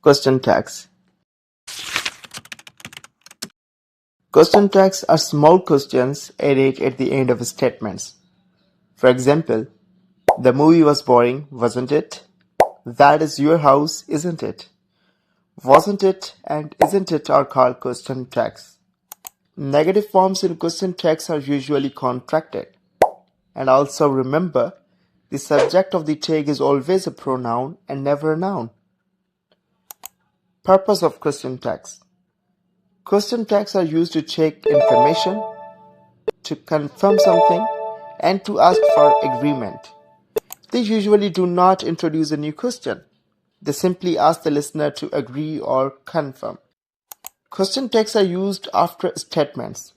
Question tags. Question tags are small questions added at the end of statements. For example, the movie was boring, wasn't it? That is your house, isn't it? Wasn't it and isn't it are called question tags. Negative forms in question tags are usually contracted. And also remember, the subject of the tag is always a pronoun and never a noun. Purpose of question tags. Question tags are used to check information, to confirm something, and to ask for agreement. They usually do not introduce a new question. They simply ask the listener to agree or confirm. Question tags are used after statements,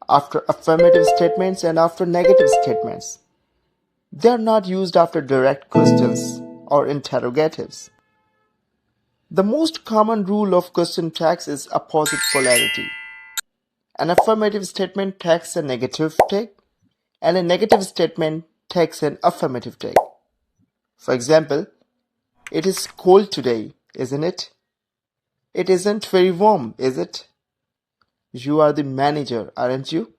after affirmative statements, and after negative statements. They are not used after direct questions or interrogatives. The most common rule of question tags is opposite polarity. An affirmative statement tags a negative tag, and a negative statement tags an affirmative tag. For example, it is cold today, isn't it? It isn't very warm, is it? You are the manager, aren't you?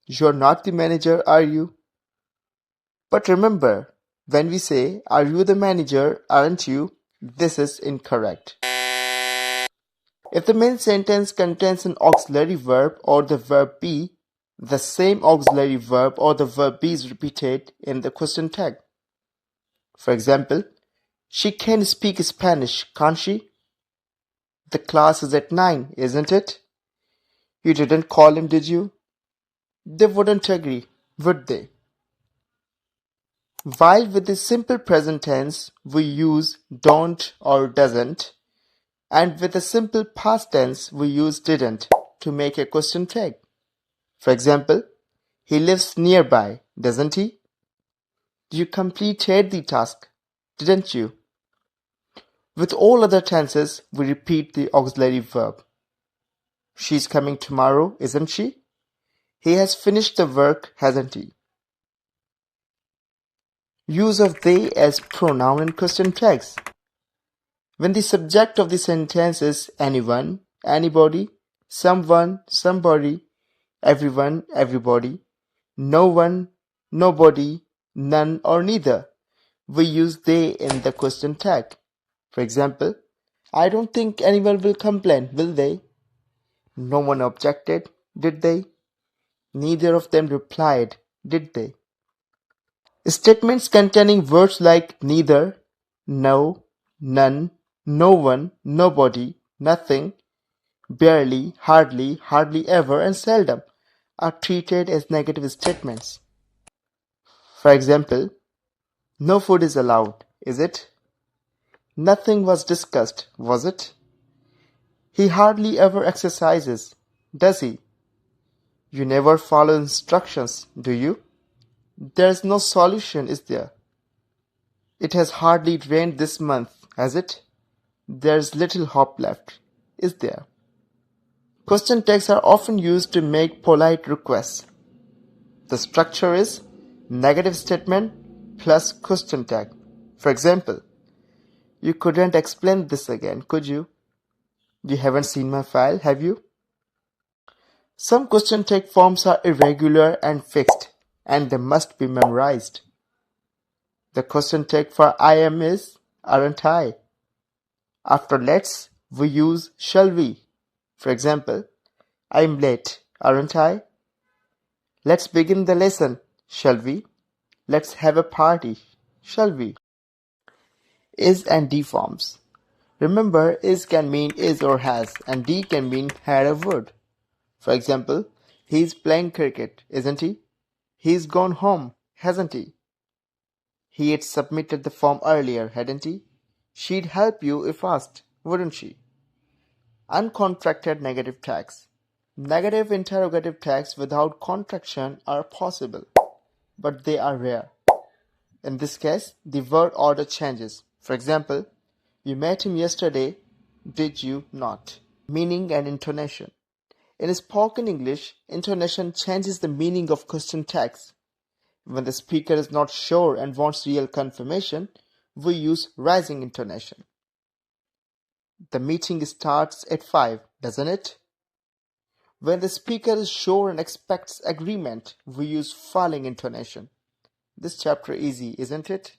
You're not the manager, are you? But remember, when we say, are you the manager, aren't you? This is incorrect. If the main sentence contains an auxiliary verb or the verb be, the same auxiliary verb or the verb be is repeated in the question tag. For example, she can speak Spanish, can't she? The class is at 9, isn't it? You didn't call him, did you? They wouldn't agree, would they? While with the simple present tense, we use don't or doesn't, and with the simple past tense, we use didn't to make a question tag. For example, he lives nearby, doesn't he? You completed the task, didn't you? With all other tenses, we repeat the auxiliary verb. She's coming tomorrow, isn't she? He has finished the work, hasn't he? Use of they as pronoun in question tags. When the subject of the sentence is anyone, anybody, someone, somebody, everyone, everybody, no one, nobody, none or neither, we use they in the question tag. For example, I don't think anyone will complain, will they? No one objected, did they? Neither of them replied, did they? Statements containing words like neither, no, none, no one, nobody, nothing, barely, hardly, hardly ever, and seldom are treated as negative statements. For example, no food is allowed, is it? Nothing was discussed, was it? He hardly ever exercises, does he? You never follow instructions, do you? There's no solution, is there? It has hardly rained this month, has it? There's little hope left, is there? Question tags are often used to make polite requests. The structure is negative statement plus question tag. For example, you couldn't explain this again, could you? You haven't seen my file, have you? Some question tag forms are irregular and fixed, and they must be memorized. The question tag for I am is aren't I. After let's, we use shall we. For example, I'm late, aren't I? Let's begin the lesson, shall we? Let's have a party, shall we? Is and D forms. Remember, is can mean is or has, and D can mean had or would. For example, he's playing cricket, isn't he? He's gone home, hasn't he? He had submitted the form earlier, hadn't he? She'd help you if asked, wouldn't she? Uncontracted negative tags. Negative interrogative tags without contraction are possible, but they are rare. In this case, the word order changes. For example, you met him yesterday, did you not? Meaning and intonation. In spoken English, intonation changes the meaning of question tags. When the speaker is not sure and wants real confirmation, we use rising intonation. The meeting starts at 5, doesn't it? When the speaker is sure and expects agreement, we use falling intonation. This chapter easy, isn't it?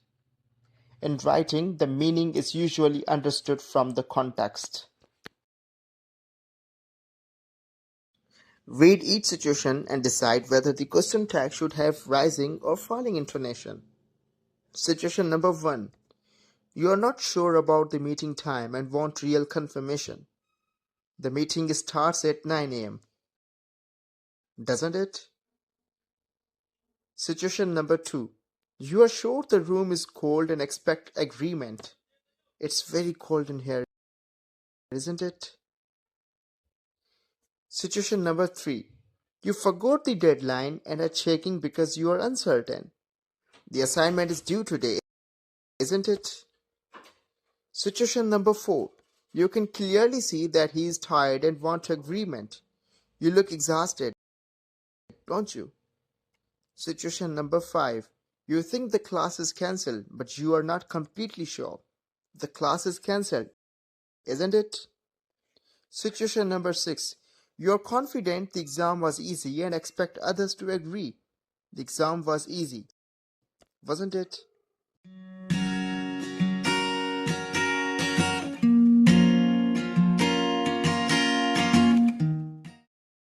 In writing, the meaning is usually understood from the context. Read each situation and decide whether the question tag should have rising or falling intonation. Situation number 1. You are not sure about the meeting time and want real confirmation. The meeting starts at 9 a.m. Doesn't it? Situation number 2. You are sure the room is cold and expect agreement. It's very cold in here, isn't it? Situation number 3. You forgot the deadline and are checking because you are uncertain. The assignment is due today, isn't it? Situation number 4. You can clearly see that he is tired and want agreement. You look exhausted, don't you? Situation number 5. You think the class is cancelled, but you are not completely sure. The class is cancelled, isn't it? Situation number 6. You are confident the exam was easy and expect others to agree. The exam was easy, wasn't it?